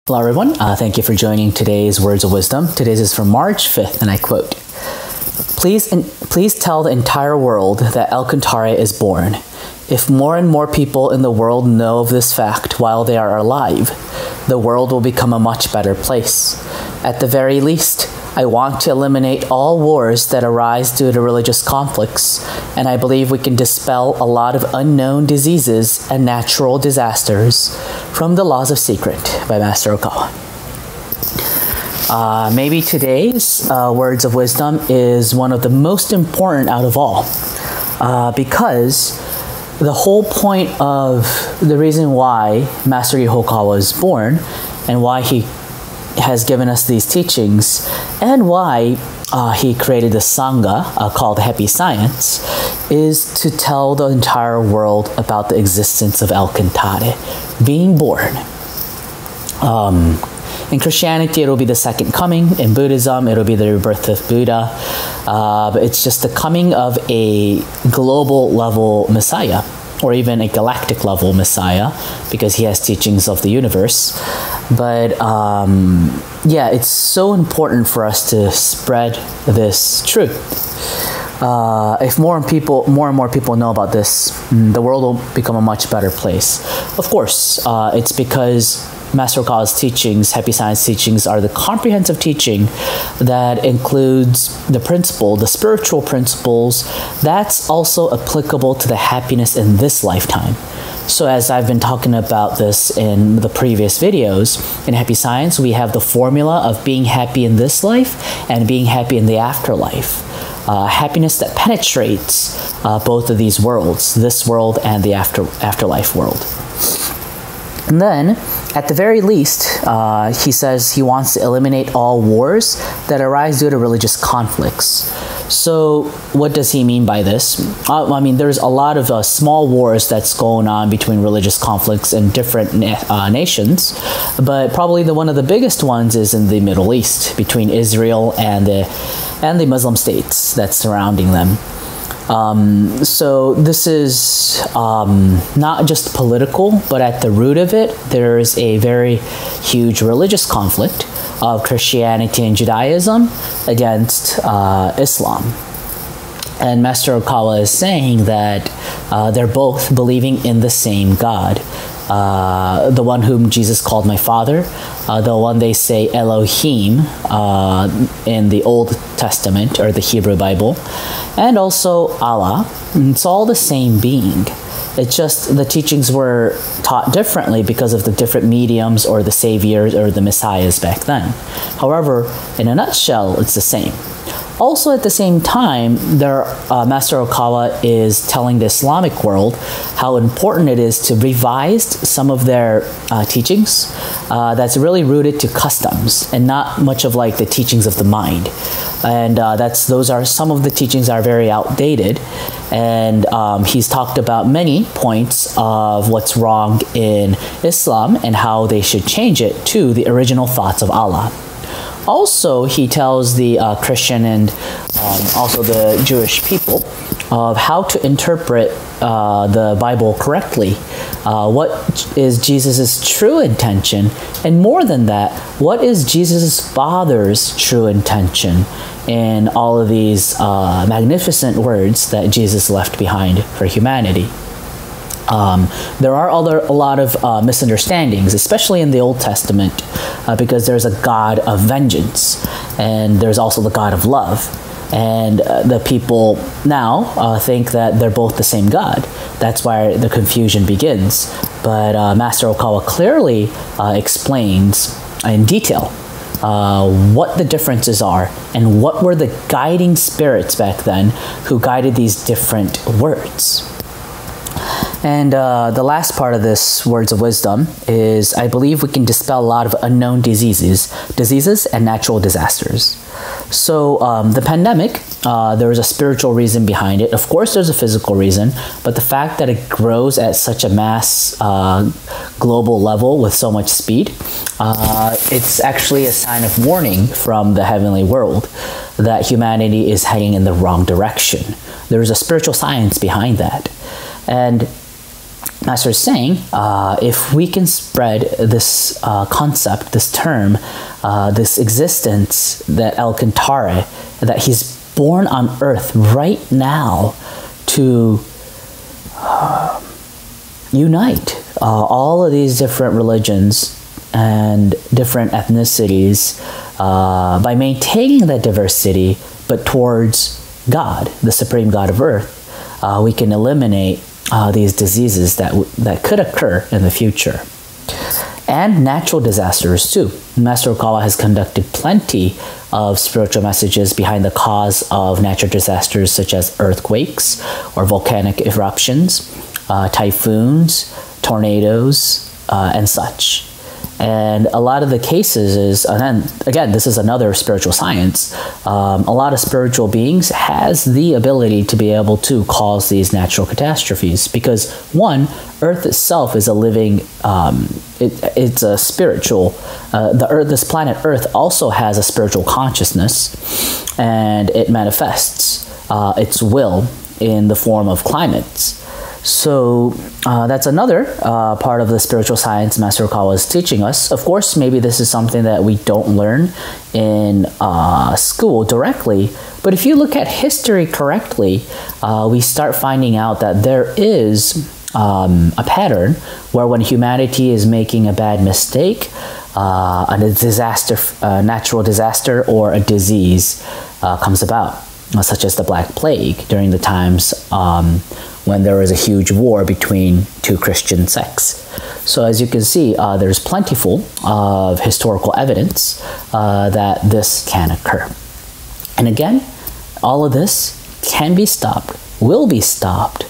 Hello everyone, thank you for joining today's Words of Wisdom. Today's is from March 5th, and I quote, Please tell the entire world that El Cantare is born. If more and more people in the world know of this fact while they are alive, the world will become a much better place. At the very least, I want to eliminate all wars that arise due to religious conflicts, and I believe we can dispel a lot of unknown diseases and natural disasters from the Laws of Secret by Master Okawa. Maybe today's Words of Wisdom is one of the most important out of all, because the whole point of the reason why Master Ryuho was born and why he has given us these teachings and why he created the Sangha called Happy Science is to tell the entire world about the existence of El Cantare, being born. In Christianity, it'll be the second coming. In Buddhism, it'll be the rebirth of Buddha. But it's just the coming of a global level Messiah, or even a galactic level Messiah, because he has teachings of the universe. But yeah, it's so important for us to spread this truth. If more and more people know about this, the world will become a much better place. Of course, it's because Master Okawa's teachings, Happy Science teachings, are the comprehensive teaching that includes the principle, the spiritual principles, that's also applicable to the happiness in this lifetime. So as I've been talking about this in the previous videos, in Happy Science, we have the formula of being happy in this life and being happy in the afterlife. Happiness that penetrates both of these worlds, this world and the afterlife world. And then, at the very least, he says he wants to eliminate all wars that arise due to religious conflicts. So, what does he mean by this? I mean, there's a lot of small wars that's going on between religious conflicts in different nations, but probably one of the biggest ones is in the Middle East, between Israel and the Muslim states that's surrounding them. So this is not just political, but at the root of it, there's a very huge religious conflict of Christianity and Judaism against Islam. And Master Okawa is saying that they're both believing in the same God. The one whom Jesus called my father, the one they say Elohim in the Old Testament or the Hebrew Bible, and also Allah. It's all the same being. It's just the teachings were taught differently because of the different mediums or the saviors or the messiahs back then. However, in a nutshell, it's the same. Also, at the same time, Master Okawa is telling the Islamic world how important it is to revise some of their teachings that's really rooted to customs and not much of like the teachings of the mind. And some of the teachings are very outdated. And he's talked about many points of what's wrong in Islam and how they should change it to the original thoughts of Allah. Also, he tells the Christian and also the Jewish people of how to interpret the Bible correctly. What is Jesus' true intention? And more than that, what is Jesus' Father's true intention in all of these magnificent words that Jesus left behind for humanity? There are a lot of misunderstandings, especially in the Old Testament, because there's a God of vengeance, and there's also the God of love. And the people now think that they're both the same God. That's why the confusion begins. But Master Okawa clearly explains in detail what the differences are and what were the guiding spirits back then who guided these different words. And the last part of this Words of Wisdom is, I believe we can dispel a lot of unknown diseases and natural disasters. So the pandemic, there was a spiritual reason behind it. Of course, there's a physical reason, but the fact that it grows at such a mass global level with so much speed, it's actually a sign of warning from the heavenly world that humanity is heading in the wrong direction. There is a spiritual science behind that. And Master is saying, if we can spread this concept, this term, this existence, that El Cantare, that he's born on earth right now to unite all of these different religions and different ethnicities by maintaining that diversity, but towards God, the supreme God of earth, we can eliminate these diseases that could occur in the future. And natural disasters too. Master Okawa has conducted plenty of spiritual messages behind the cause of natural disasters such as earthquakes or volcanic eruptions, typhoons, tornadoes, and such. And a lot of the cases is, and then again, this is another spiritual science, a lot of spiritual beings has the ability to be able to cause these natural catastrophes because, one, Earth itself is a living, it's a spiritual, this planet Earth also has a spiritual consciousness, and it manifests its will in the form of climates. So that's another part of the spiritual science Master Okawa is teaching us. Of course, maybe this is something that we don't learn in school directly, but if you look at history correctly, we start finding out that there is a pattern where when humanity is making a bad mistake, a disaster, natural disaster or a disease comes about, such as the Black Plague during the times when there was a huge war between two Christian sects. So as you can see, there's plentiful of historical evidence that this can occur. And again, all of this can be stopped, will be stopped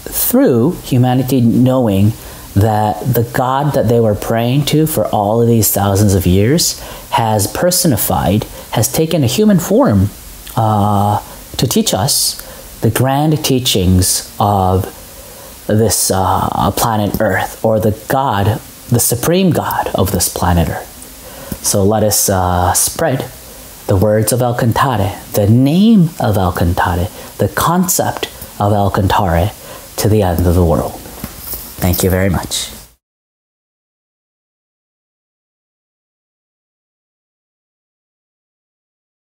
through humanity knowing that the God that they were praying to for all of these thousands of years has personified, has taken a human form to teach us the grand teachings of this planet Earth, or the God, the supreme God of this planet Earth. So let us spread the words of El Cantare, the name of El Cantare, the concept of El Cantare to the end of the world. Thank you very much.